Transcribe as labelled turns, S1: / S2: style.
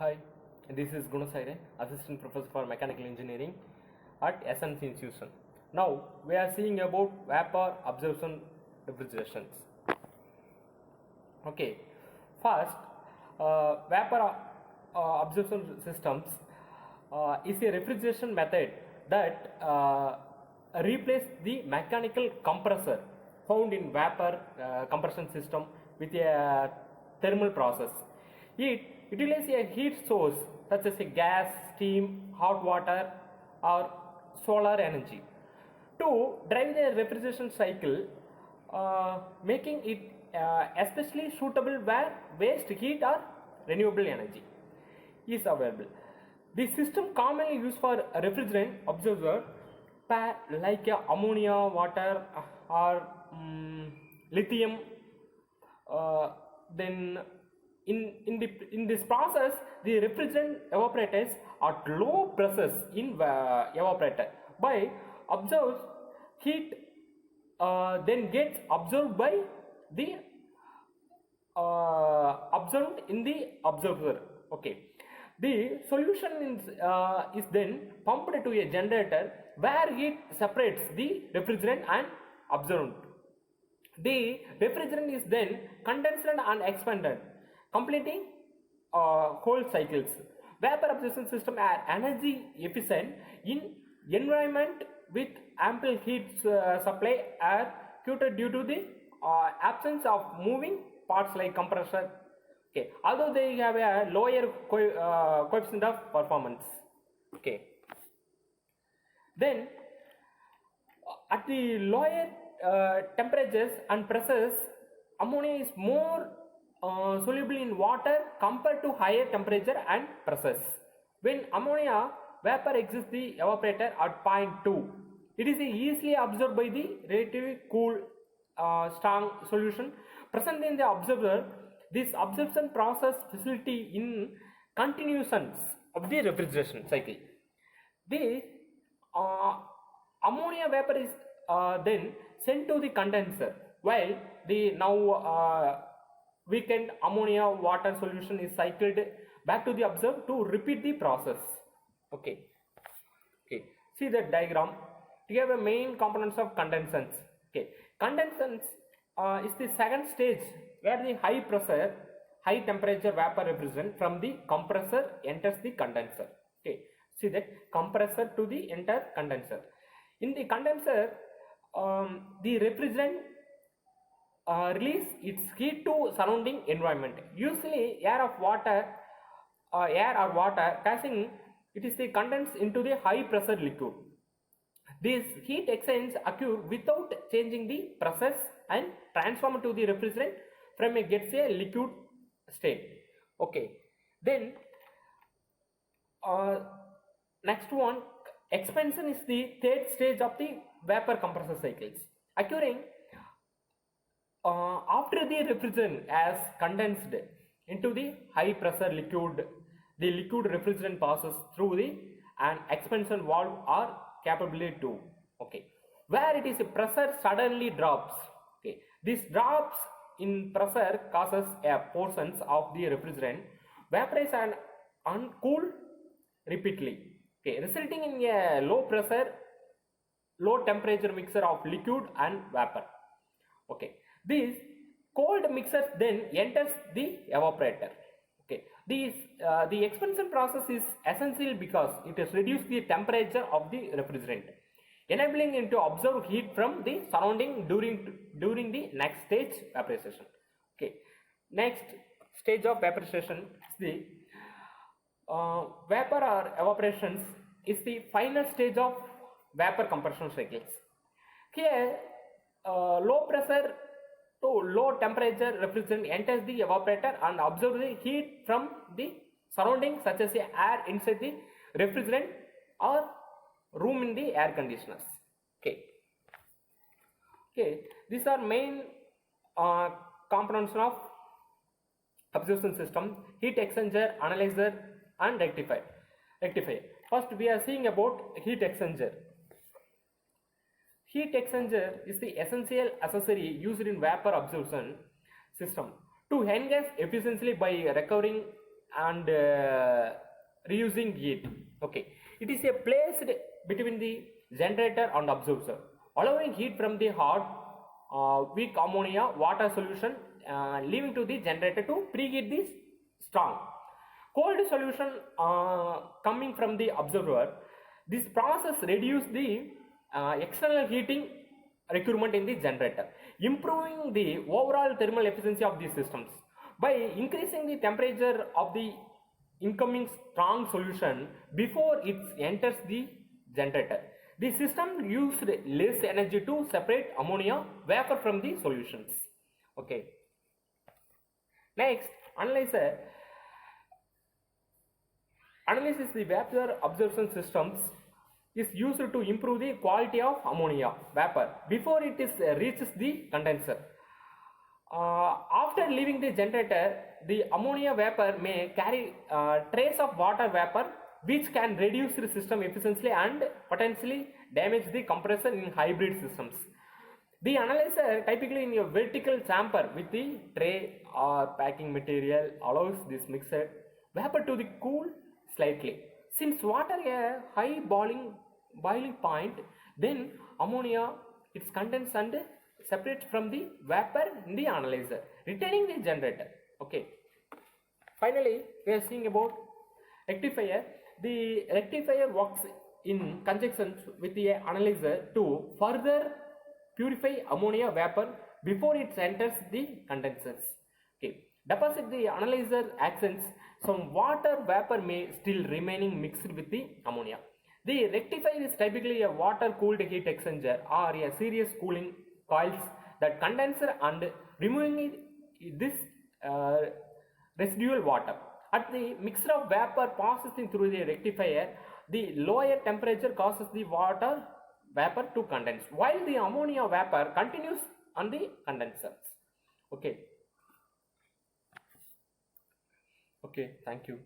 S1: Hi, this is Gunasaire, Assistant Professor for Mechanical Engineering at SNS Institution. Now we are seeing about vapor absorption refrigerations. Okay, first, vapor absorption systems is a refrigeration method that replaces the mechanical compressor found in vapor compression system with a thermal process. It utilizes a heat source such as a gas, steam, hot water or solar energy to drive the refrigeration cycle, making it especially suitable where waste heat or renewable energy is available. The system commonly used for a refrigerant absorber like ammonia-water or lithium. Then in this process, the refrigerant evaporates at low pressures in evaporator by absorbed heat, then gets absorbed by the absorbed in the absorber. Okay, the solution is then pumped to a generator where it separates the refrigerant and absorbent. The refrigerant is then condensed and expanded, completing whole cycles. Vapor absorption system are energy efficient in environment with ample heat supply are cured due to the absence of moving parts like compressor. Okay, although they have a lower coefficient of performance. Okay, then at the lower temperatures and pressures, ammonia is more soluble in water compared to higher temperature and pressures. When ammonia vapor exits the evaporator at point 2, it is easily absorbed by the relatively cool strong solution present in the absorber. This absorption process facility in continuations of the refrigeration cycle. The ammonia vapor is then sent to the condenser, while the now weakened ammonia water solution is cycled back to the absorber to repeat the process. Okay, see the diagram. We have a main components of condensers. Okay, condensers is the second stage where the high pressure, high temperature vapor refrigerant from the compressor enters the condenser. Okay, see that compressor to the enter condenser. In the condenser, the refrigerant release its heat to surrounding environment. Usually air or water, causing it is condensed into the high pressure liquid. This heat exchange occurs without changing the process and transform to the refrigerant from a gets a liquid state. Okay, then next one, expansion is the third stage of the vapor compressor cycles, occurring after the refrigerant has condensed into the high pressure liquid. The liquid refrigerant passes through the an expansion valve or capability tube. Okay, where it is pressure suddenly drops. Okay, this drops in pressure causes a portions of the refrigerant vaporize and uncool repeatedly. Okay, resulting in a low pressure, low temperature mixture of liquid and vapor. Okay, this cold mixture then enters the evaporator. Okay, the expansion process is essential because it has reduced the temperature of the refrigerant, enabling it to absorb heat from the surrounding during the next stage vaporization. Okay, next stage of vaporization is the vapor or evaporations is the final stage of vapor compression cycles. Here, low pressure to low temperature refrigerant enters the evaporator and absorbs the heat from the surroundings such as the air inside the refrigerant or room in the air conditioners. Okay, these are main components of absorption system: heat exchanger, analyzer and rectifier. First we are seeing about heat exchanger. Heat exchanger is the essential accessory used in vapor absorption system to enhance efficiency by recovering and reusing heat. Okay, it is a placed between the generator and absorber, allowing heat from the hot weak ammonia water solution leaving to the generator to preheat the strong cold solution coming from the absorber. This process reduces the external heating requirement in the generator, improving the overall thermal efficiency of these systems. By increasing the temperature of the incoming strong solution before it enters the generator, the system used less energy to separate ammonia vapor from the solutions. Okay. Next, analysis the vapor absorption systems is used to improve the quality of ammonia vapor before it is reaches the condenser. After leaving the generator, the ammonia vapor may carry trace of water vapor, which can reduce the system efficiency and potentially damage the compressor in hybrid systems. The analyzer, typically in a vertical chamber with the tray or packing material, allows this mixed vapor to cool slightly. Since water a high boiling point, then ammonia is condensed and separates from the vapor in the analyzer, retaining the generator. Okay. Finally, we are seeing about rectifier. The rectifier works in conjunction with the analyzer to further purify ammonia vapor before it enters the condensers. Okay. Deposit the analyzer actions, some water vapor may still remaining mixed with the ammonia. The rectifier is typically a water cooled heat exchanger or a series cooling coils that condenser and removing this residual water. At the mixture of vapor passing through the rectifier, the lower temperature causes the water vapor to condense, while the ammonia vapor continues on the condensers. Okay. Okay, thank you.